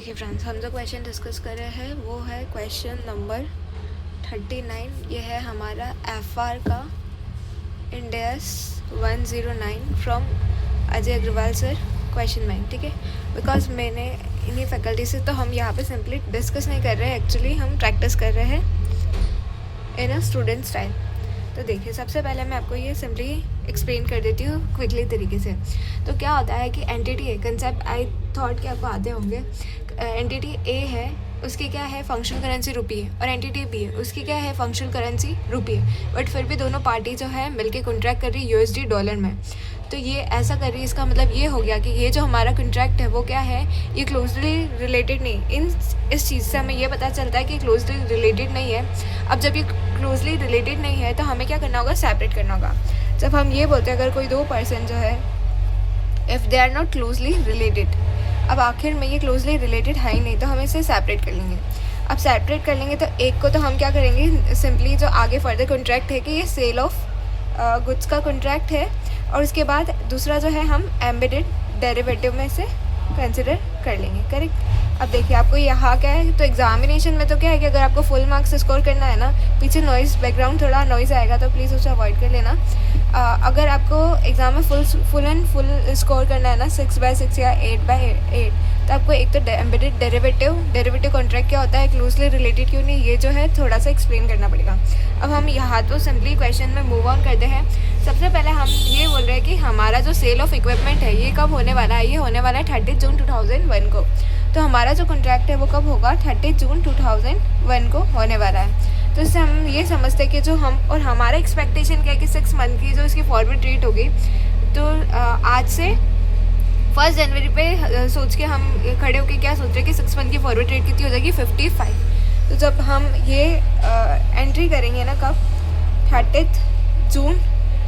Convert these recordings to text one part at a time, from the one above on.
देखिए फ्रेंड्स, हम जो क्वेश्चन डिस्कस कर रहे हैं वो है क्वेश्चन नंबर 39। ये है हमारा FR का index 109 from Ajay Agarwal sir, question bank. ठीक है, बिकॉज मैंने इन्हीं फैकल्टी से, तो हम यहाँ पे सिंपली डिस्कस नहीं कर रहे हैं, एक्चुअली हम प्रैक्टिस कर रहे हैं इन अ स्टूडेंट स्टाइल। तो देखिए, सबसे पहले मैं आपको ये सिंपली एक्सप्लेन कर देती हूँ क्विकली तरीके से। तो क्या होता है कि entity A concept I thought कि आपको आते होंगे। एंटिटी ए है, उसकी क्या है फंक्शनल करेंसी रुपी है, और एंटिटी बी है, उसकी क्या है फंक्शनल करेंसी रुपी है। बट फिर भी दोनों पार्टी जो है मिलके कॉन्ट्रैक्ट कर रही है USD डॉलर में। तो ये ऐसा कर रही है, इसका मतलब ये हो गया कि ये जो हमारा कॉन्ट्रैक्ट है वो क्या है, ये क्लोजली रिलेटेड नहीं। इस चीज़ से हमें ये पता चलता है कि क्लोजली रिलेटेड नहीं है। अब जब ये क्लोजली रिलेटेड नहीं है तो हमें क्या करना होगा, सेपरेट करना होगा। जब हम ये बोलते हैं अगर कोई दो पर्सन जो है, if they are not closely related, अब आखिर में ये क्लोजली रिलेटेड है ही नहीं, तो हम इसे सेपरेट कर लेंगे। अब सेपरेट कर लेंगे तो एक को तो हम क्या करेंगे, सिंपली जो आगे फर्दर कॉन्ट्रैक्ट है कि ये सेल ऑफ गुड्स का कॉन्ट्रैक्ट है, और उसके बाद दूसरा जो है हम एम्बेडेड डेरिवेटिव में से कंसिडर कर लेंगे। करेक्ट। अब देखिए, आपको यहाँ क्या है, तो एग्जामिनेशन में तो क्या है कि अगर आपको फुल मार्क्स स्कोर करना है ना, पीछे नॉइज़ बैकग्राउंड थोड़ा नॉइज़ आएगा तो प्लीज़ उसे अवॉइड कर लेना। अगर आपको एग्ज़ाम में फुल स्कोर करना है ना, 6/6 या 8/8, तो आपको एक तो एम्बेडेड डेरिवेटिव कॉन्ट्रैक्ट क्या होता है, क्लोजली रिलेटेड क्यों नहीं, ये जो है थोड़ा सा एक्सप्लेन करना पड़ेगा। अब हम यहाँ तो सिंपली क्वेश्चन में मूव ऑन करते हैं। सबसे पहले हम ये बोल रहे हैं कि हमारा जो सेल ऑफ इक्विपमेंट है ये कब होने वाला है, ये होने वाला है 30 जून 2001 को। तो हमारा जो कॉन्ट्रैक्ट है वो कब होगा, 30 जून 2001 को होने वाला है। तो इससे हम ये समझते हैं कि जो हम, और हमारा एक्सपेक्टेशन क्या है कि 6 मंथ की जो इसकी फॉरवर्ड रेट होगी, तो आज से 1 जनवरी पे सोच के हम खड़े होकर क्या सोच रहे हैं कि 6 मंथ की फॉरवर्ड रेट कितनी हो जाएगी, 55। तो जब हम ये एंट्री करेंगे ना, कब 30 जून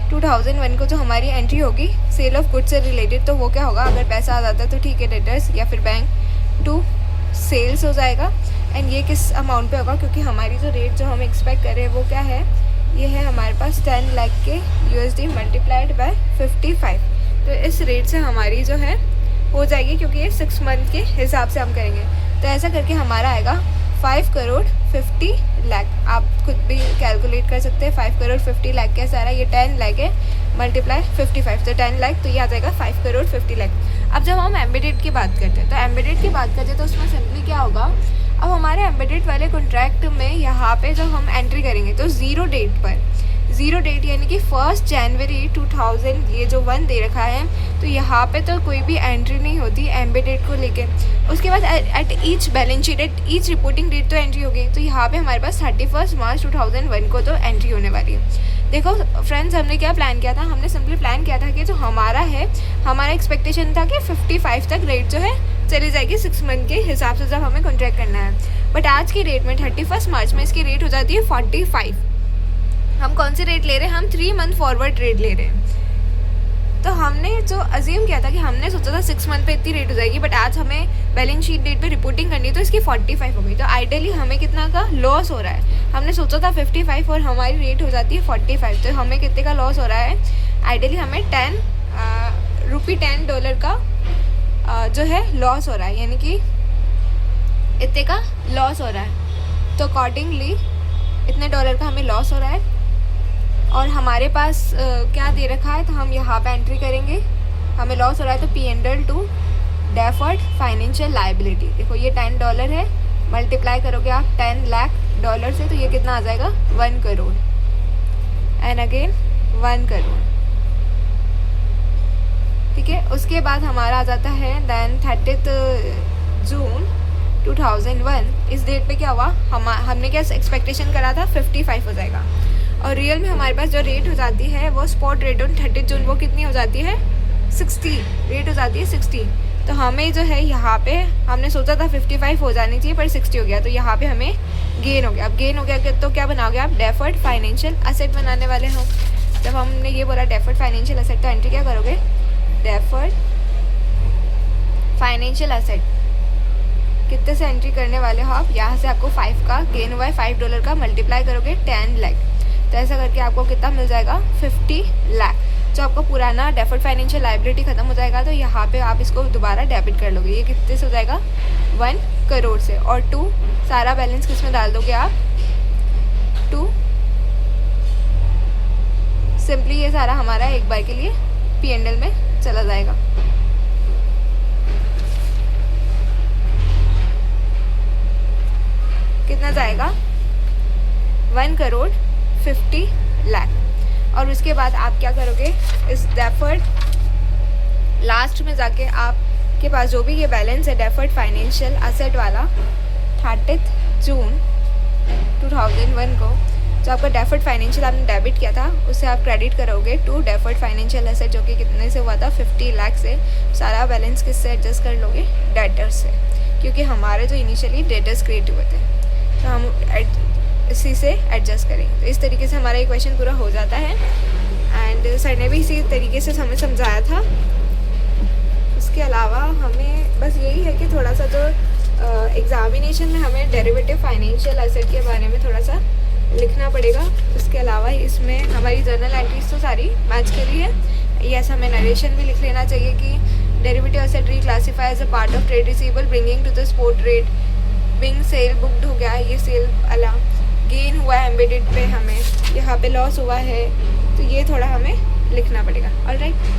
2001 को जो हमारी एंट्री होगी सेल ऑफ गुड्स से रिलेटेड, तो वो क्या होगा, अगर पैसा आ जाता है तो ठीक है, डेटर्स या फिर बैंक टू सेल्स हो जाएगा। एंड ये किस अमाउंट पे होगा, क्योंकि हमारी जो रेट जो हम एक्सपेक्ट कर रहे हैं वो क्या है, ये है हमारे पास 10 लाख के USD मल्टीप्लाइड बाय 55। तो इस रेट से हमारी जो है हो जाएगी, क्योंकि ये 6 मंथ के हिसाब से हम करेंगे। तो ऐसा करके हमारा आएगा 5 करोड़ 50 लाख। आप खुद भी कैलकुलेट कर सकते हैं, 5 करोड़ 50 लाख कैसा आ रहा है, ये 10 लाख है मल्टीप्लाई 55, तो 10 लाख, तो ये आ जाएगा 5 करोड़ 50 लाख। अब जब हम एम्बेडेड की बात करते हैं, तो एम्बेडेड की बात करते हैं तो उसमें सिंपली क्या होगा, अब हमारे एम्बेडेड वाले कॉन्ट्रैक्ट में यहाँ पे जब हम एंट्री करेंगे तो ज़ीरो डेट यानी कि 1 जनवरी 2000, ये जो 1 दे रखा है, तो यहाँ पे तो कोई भी एंट्री नहीं होती एम्बेडेड को लेके। उसके बाद at each balance sheet, at each reporting date तो एंट्री होगी। तो यहाँ पे हमारे पास 31 मार्च 2001 को तो एंट्री होने वाली है। देखो फ्रेंड्स, हमने क्या प्लान किया था, हमने सिंपली प्लान किया था कि जो हमारा है, हमारा एक्सपेक्टेशन था कि 55 तक रेट जो है चली जाएगी 6 मंथ के हिसाब से जब हमें कॉन्ट्रैक्ट करना है। बट आज की रेट में 31 मार्च में इसकी रेट हो जाती है 45। हम कौन सी रेट ले रहे हैं, हम 3 मंथ फॉरवर्ड रेट ले रहे हैं। तो हमने जो अज्यूम किया था कि हमने सोचा था 6 मंथ पे इतनी रेट हो जाएगी, बट आज हमें बैलेंस शीट डेट पे रिपोर्टिंग करनी है तो इसकी 45 हो गई। तो आइडियली हमें कितना का लॉस हो रहा है, हमने सोचा था 55 और हमारी रेट हो जाती है 45, तो हमें कितने का लॉस हो रहा है, आइडियली हमें $10 का जो है लॉस हो रहा है, यानी कि इतने का लॉस हो रहा है। तो अकॉर्डिंगली इतने डॉलर का हमें लॉस हो रहा है, और हमारे पास क्या दे रखा है, तो हम यहाँ पे एंट्री करेंगे, हमें लॉस हो रहा है तो P&L to deferred financial liability. देखो ये $10 है, मल्टीप्लाई करोगे आप $10 लाख से, तो ये कितना आ जाएगा, 1 करोड़, एंड अगेन 1 करोड़। ठीक है, उसके बाद हमारा आ जाता है देन 30 जून 2001। इस डेट पे क्या हुआ, हमने क्या एक्सपेक्टेशन करा था, 55 हो जाएगा, और रियल में हमारे पास जो रेट हो जाती है वो स्पॉट रेट ऑन 30 जून वो कितनी हो जाती है, 60 रेट हो जाती है, 60। तो हमें जो है यहाँ पे हमने सोचा था 55 हो जानी चाहिए, पर 60 हो गया, तो यहाँ पे हमें गेन हो गया। अब गेन हो गया तो क्या बनाओगे आप, डेफर्ड फाइनेंशियल असेट बनाने वाले हो। जब हमने ये बोला डेफर्ड फाइनेंशियल असेट, तो एंट्री क्या करोगे, डेफर्ड फाइनेंशियल असेट कितने से एंट्री करने वाले हो आप, यहाँ से आपको 5 का गेन हुआ है, $5 का, मल्टीप्लाई करोगे 10 लाख, तो ऐसा करके आपको कितना मिल जाएगा, 50 लाख। जो आपका पुराना डेफर्ड फाइनेंशियल लायबिलिटी ख़त्म हो जाएगा तो यहाँ पे आप इसको दोबारा डेबिट कर लोगे। ये कितने से हो जाएगा 1 करोड़ से। और 2 सारा बैलेंस किस में डाल दोगे आप 2। सिंपली ये सारा हमारा एक बार के लिए P&L में चला जाएगा। कितना जाएगा 1 करोड़ 50 लाख। और उसके बाद आप क्या करोगे, इस डेफर्ड लास्ट में जाके आपके पास जो भी ये बैलेंस है डेफर्ड फाइनेंशियल एसेट वाला 30 जून 2001 को जो आपका डेफर्ड फाइनेंशियल आपने डेबिट किया था उससे आप क्रेडिट करोगे टू डेफर्ड फाइनेंशियल एसेट जो कि कितने से हुआ था 50 लाख से। सारा बैलेंस किससे एडजस्ट कर लोगे, डेटर्स से, क्योंकि हमारे जो इनिशियली डेटर्स क्रिएट हुए थे तो हम इसी से एडजस्ट करेंगे। तो इस तरीके से हमारा ये क्वेश्चन पूरा हो जाता है। एंड सर ने भी इसी तरीके से हमें समझाया था। उसके अलावा हमें बस यही है कि थोड़ा सा जो एग्ज़ामिनेशन में हमें डेरिवेटिव फाइनेंशियल एसेट के बारे में थोड़ा सा लिखना पड़ेगा। उसके अलावा इसमें हमारी जर्नल एंट्रीज तो सारी मैच करी है। यस, हमें नरेशन भी लिख लेना चाहिए कि derivative asset reclassify as a part of trade receivable bringing to the spot rate being sale booked हो गया, ये सेल अला गेन हुआ है एम्बेडेड पे, हमें यहाँ पे लॉस हुआ है, तो ये थोड़ा हमें लिखना पड़ेगा। ऑलराइट।